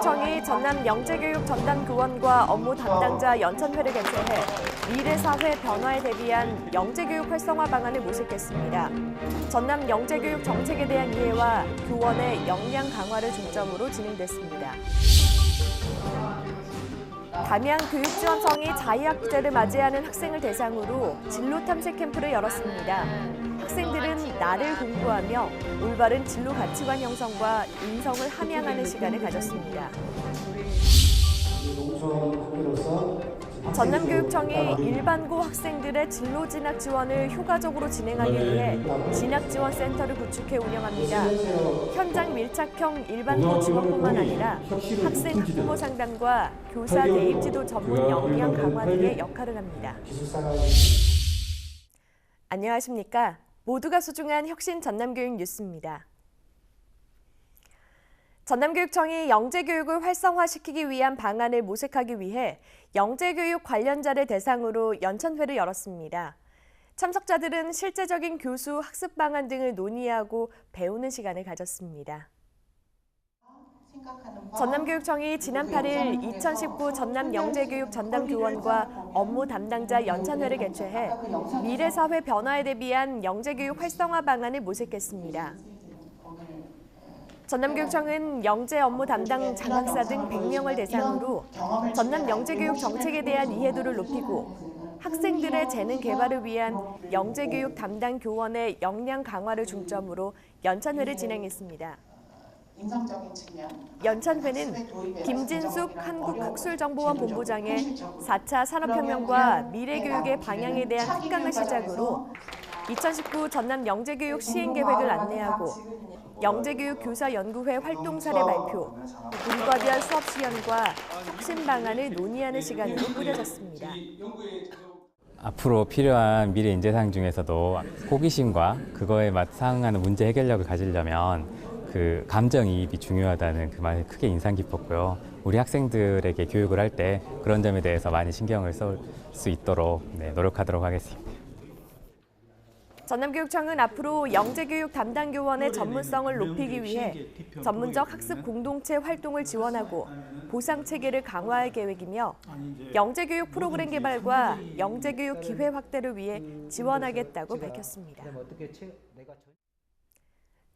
전남교육청이 전남 영재교육 전담 교원과 업무 담당자 연찬회를 개최해 미래 사회 변화에 대비한 영재교육 활성화 방안을 모색했습니다. 전남 영재교육 정책에 대한 이해와 교원의 역량 강화를 중점으로 진행됐습니다. 담양교육지원청이 자유학기제를 맞이하는 학생을 대상으로 진로 탐색 캠프를 열었습니다. 학생들은 나를 공부하며 올바른 진로 가치관 형성과 인성을 함양하는 시간을 가졌습니다. 전남교육청이 일반고 학생들의 진로 진학 지원을 효과적으로 진행하기 위해 진학지원센터를 구축해 운영합니다. 현장 밀착형 일반고 지원뿐만 아니라 학생 학부모 상담과 교사 대입 지도 전문 역량 강화 등의 역할을 합니다. 안녕하십니까? 모두가 소중한 혁신 전남교육 뉴스입니다. 전남교육청이 영재교육을 활성화시키기 위한 방안을 모색하기 위해 영재교육 관련자를 대상으로 연찬회를 열었습니다. 참석자들은 실제적인 교수 학습 방안 등을 논의하고 배우는 시간을 가졌습니다. 전남교육청이 지난 8일 2019 전남 영재교육 전담 교원과 업무 담당자 연찬회를 개최해 미래 사회 변화에 대비한 영재교육 활성화 방안을 모색했습니다. 전남교육청은 영재 업무 담당 장학사 등 100명을 대상으로 전남 영재교육 정책에 대한 이해도를 높이고 학생들의 재능 개발을 위한 영재교육 담당 교원의 역량 강화를 중점으로 연찬회를 진행했습니다. 연찬회는 김진숙 한국학술정보원 본부장의 4차 산업혁명과 미래교육의 방향에 대한 특강을 시작으로 2019 전남 영재교육 시행계획을 안내하고 영재교육 교사연구회 활동 사례 발표, 일과별 수업 시연과 혁신 방안을 논의하는 시간으로 꾸려졌습니다. 앞으로 필요한 미래 인재상 중에서도 호기심과 그거에 상응하는 문제 해결력을 가지려면 그 감정이입이 중요하다는 그 말이 크게 인상 깊었고요. 우리 학생들에게 교육을 할 때 그런 점에 대해서 많이 신경을 쓸 수 있도록 노력하도록 하겠습니다. 전남교육청은 앞으로 영재교육 담당 교원의 전문성을 높이기 위해 전문적 학습 공동체 활동을 지원하고 보상 체계를 강화할 계획이며 영재교육 프로그램 개발과 영재교육 기회 확대를 위해 지원하겠다고 밝혔습니다.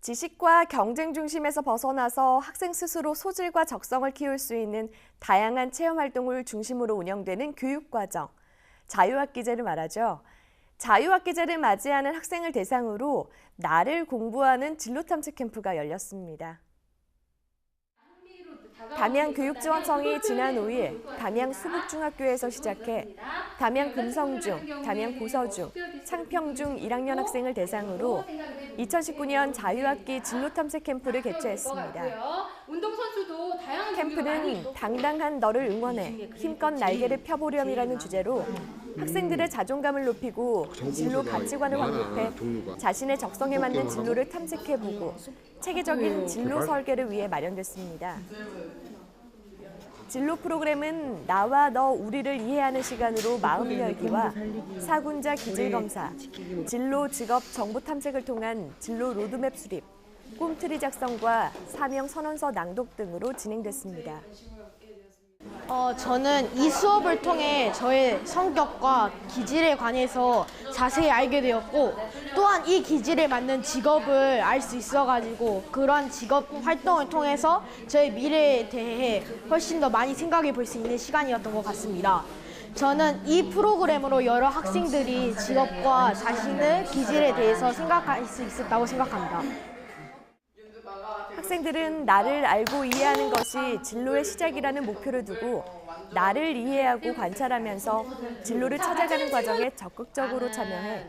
지식과 경쟁 중심에서 벗어나서 학생 스스로 소질과 적성을 키울 수 있는 다양한 체험 활동을 중심으로 운영되는 교육과정, 자유학기제를 말하죠. 자유학기제를 맞이하는 학생을 대상으로 나를 공부하는 진로탐색 캠프가 열렸습니다. 담양교육지원청이 지난 5일 담양 수북중학교에서 시작해 담양 금성중, 담양 고서중, 창평중 1학년 학생을 대상으로 2019년 자유학기 진로탐색 캠프를 개최했습니다. 캠프는 당당한 너를 응원해 힘껏 날개를 펴보렴이라는 주제로 학생들의 자존감을 높이고 진로 가치관을 확립해 자신의 적성에 맞는 진로를 탐색해보고 체계적인 진로 설계를 위해 마련됐습니다. 진로 프로그램은 나와 너 우리를 이해하는 시간으로 마음 열기와 사군자 기질 검사, 진로 직업 정보 탐색을 통한 진로 로드맵 수립, 꿈트리 작성과 사명 선언서 낭독 등으로 진행됐습니다. 저는 이 수업을 통해 저의 성격과 기질에 관해서 자세히 알게 되었고 또한 이 기질에 맞는 직업을 알 수 있어가지고 그러한 직업 활동을 통해서 저의 미래에 대해 훨씬 더 많이 생각해 볼 수 있는 시간이었던 것 같습니다. 저는 이 프로그램으로 여러 학생들이 직업과 자신의 기질에 대해서 생각할 수 있었다고 생각합니다. 학생들은 나를 알고 이해하는 것이 진로의 시작이라는 목표를 두고 나를 이해하고 관찰하면서 진로를 찾아가는 과정에 적극적으로 참여해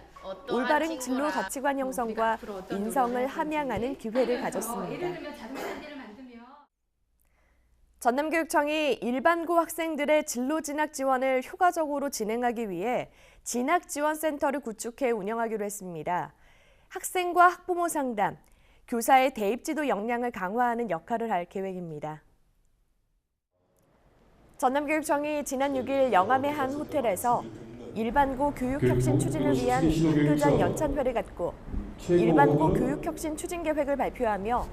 올바른 진로 가치관 형성과 인성을 함양하는 기회를 가졌습니다. 전남교육청이 일반고 학생들의 진로 진학 지원을 효과적으로 진행하기 위해 진학지원센터를 구축해 운영하기로 했습니다. 학생과 학부모 상담, 교사의 대입지도 역량을 강화하는 역할을 할 계획입니다. 전남교육청이 지난 6일 영암의 한 호텔에서 일반고 교육혁신 추진을 위한 학교장 연찬회를 갖고 일반고 교육혁신 추진 계획을 발표하며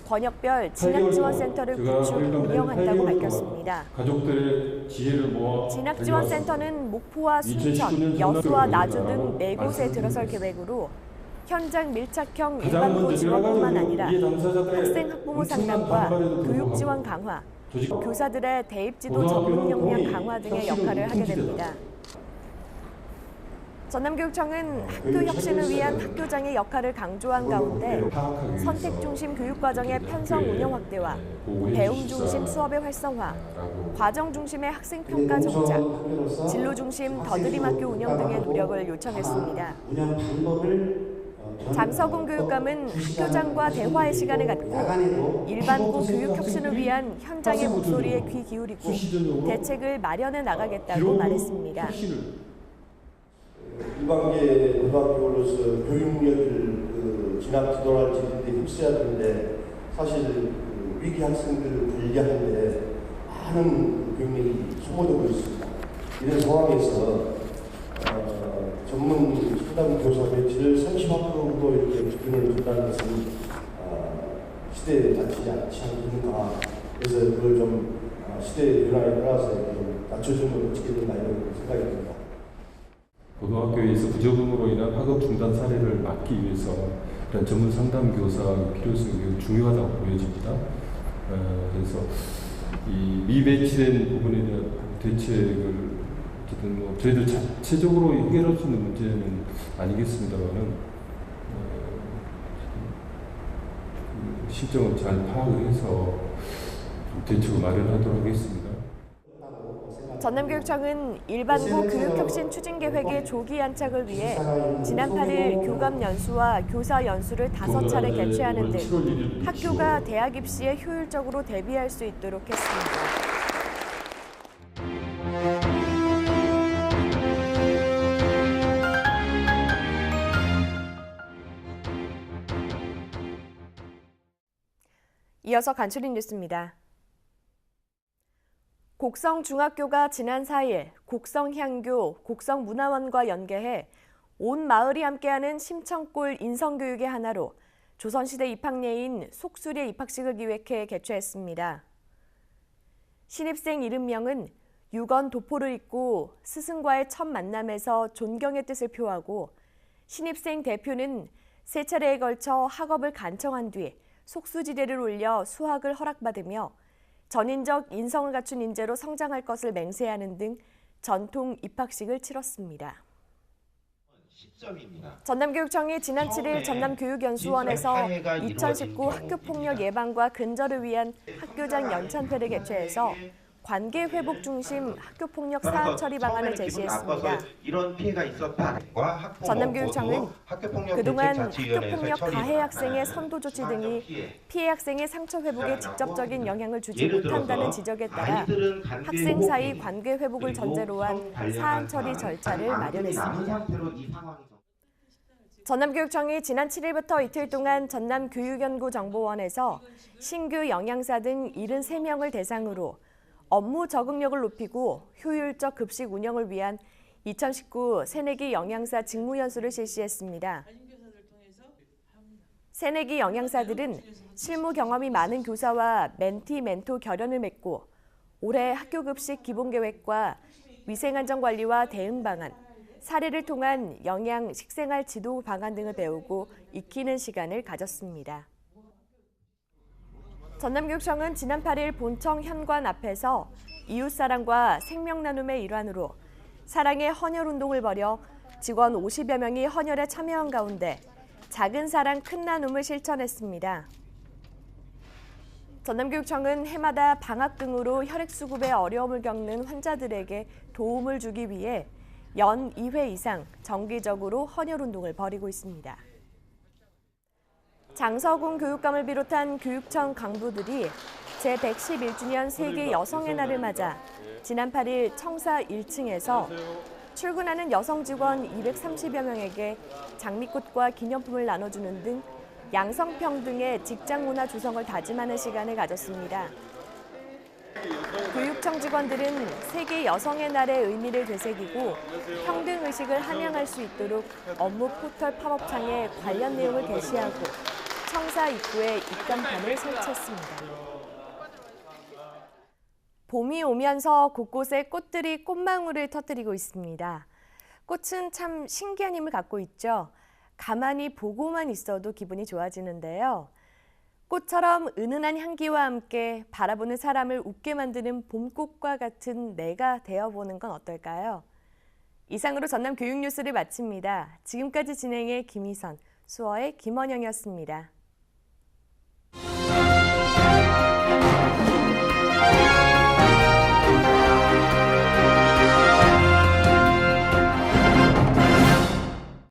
권역별 진학지원센터를 구축 운영한다고 밝혔습니다. 가족들의 지혜를 모아 진학지원센터는 목포와 순천, 여수와 나주 등 4곳에 들어설 계획으로 현장 밀착형 일반고 지원뿐만 아니라 학생 학부모 상담과 교육 지원 강화, 교사들의 대입지도 전문 역량 강화 등의 역할을 하게 됩니다. 전남교육청은 학교 혁신을 위한 학교장의 역할을 강조한 가운데 선택 중심 교육 과정의 편성 운영 확대와 배움 중심 수업의 활성화, 과정 중심의 학생 평가 정착, 진로 중심 더드림 학교 운영 등의 노력을 요청했습니다. 장서군 교육감은 학교장과 대화의 시간을 갖고 일반고 교육 혁신을 위한 현장의 목소리에 귀 기울이고 대책을 마련해 나가겠다고 말했습니다. 일반계 고등학교로서 교육력을 진학 지도를 지는데 힘써야 되는데 사실 위기 학생들을 관리하는데 많은 교육력이 소모되고 있습니다. 이런 상황에서 전문 상담 교사 배치를 30%로 이렇게 기준을 둔다는 것은 시대에 맞지 않지 않는가. 그래서 그걸 좀 시대의 변화에 따라서 좀 낮춰주면 어떻게 된가 이런 생각이 듭니다. 고등학교에서 부적응으로 인한 학업 중단 사례를 막기 위해서 이런 전문 상담 교사의 필요성이 중요하다고 보여집니다. 그래서 이 미배치된 부분에 대한 대책을 어쨌든 뭐 저희들 자체적으로 해결할 수 있는 문제는 아니겠습니다만은 실정을 잘 파악을 해서 대책을 마련하도록 하겠습니다. 전남교육청은 일반고 교육혁신 추진계획의 조기 안착을 위해 지난 8일 교감 연수와 교사 연수를 5차례 개최하는 등 학교가 대학 입시에 효율적으로 대비할 수 있도록 했습니다. 이어서 간추린 뉴스입니다. 곡성중학교가 지난 4일 곡성향교, 곡성문화원과 연계해 온 마을이 함께하는 심청골 인성교육의 하나로 조선시대 입학예인 속술의 입학식을 기획해 개최했습니다. 신입생 이름명은 유건 도포를 입고 스승과의 첫 만남에서 존경의 뜻을 표하고 신입생 대표는 3차례에 걸쳐 학업을 간청한 뒤 속수지대를 올려 수학을 허락받으며 전인적 인성을 갖춘 인재로 성장할 것을 맹세하는 등 전통 입학식을 치렀습니다. 전남교육청이 지난 7일 전남교육연수원에서 2019 학교폭력 예방과 근절을 위한 학교장 연찬회를 개최해서 관계 회복 중심 학교폭력 사안 처리 방안을 제시했습니다. 전남교육청은 그동안 학교폭력 가해 학생의 선도 조치 등이 피해 학생의 상처 회복에 직접적인 영향을 주지 못한다는 지적에 따라 학생 사이 관계 회복을 전제로 한 사안 처리 절차를 마련했습니다. 전남교육청이 지난 7일부터 이틀 동안 전남교육연구정보원에서 신규 영양사 등 73명을 대상으로 업무 적응력을 높이고 효율적 급식 운영을 위한 2019 새내기 영양사 직무연수를 실시했습니다. 새내기 영양사들은 실무 경험이 많은 교사와 멘티, 멘토 결연을 맺고 올해 학교급식 기본계획과 위생안전관리와 대응 방안, 사례를 통한 영양, 식생활 지도 방안 등을 배우고 익히는 시간을 가졌습니다. 전남교육청은 지난 8일 본청 현관 앞에서 이웃사랑과 생명나눔의 일환으로 사랑의 헌혈운동을 벌여 직원 50여 명이 헌혈에 참여한 가운데 작은 사랑 큰 나눔을 실천했습니다. 전남교육청은 해마다 방학 등으로 혈액수급에 어려움을 겪는 환자들에게 도움을 주기 위해 연 2회 이상 정기적으로 헌혈운동을 벌이고 있습니다. 장서군 교육감을 비롯한 교육청 간부들이 제111주년 세계 여성의 날을 맞아 지난 8일 청사 1층에서 출근하는 여성 직원 230여 명에게 장미꽃과 기념품을 나눠주는 등 양성평등의 직장문화 조성을 다짐하는 시간을 가졌습니다. 교육청 직원들은 세계 여성의 날의 의미를 되새기고 평등의식을 함양할 수 있도록 업무 포털 팝업창에 관련 내용을 게시하고 성사 입구에 입간판을 설치했습니다. 봄이 오면서 곳곳에 꽃들이 꽃망울을 터뜨리고 있습니다. 꽃은 참 신기한 힘을 갖고 있죠. 가만히 보고만 있어도 기분이 좋아지는데요. 꽃처럼 은은한 향기와 함께 바라보는 사람을 웃게 만드는 봄꽃과 같은 내가 되어보는 건 어떨까요? 이상으로 전남 교육뉴스를 마칩니다. 지금까지 진행해 김희선, 수어의 김원영이었습니다.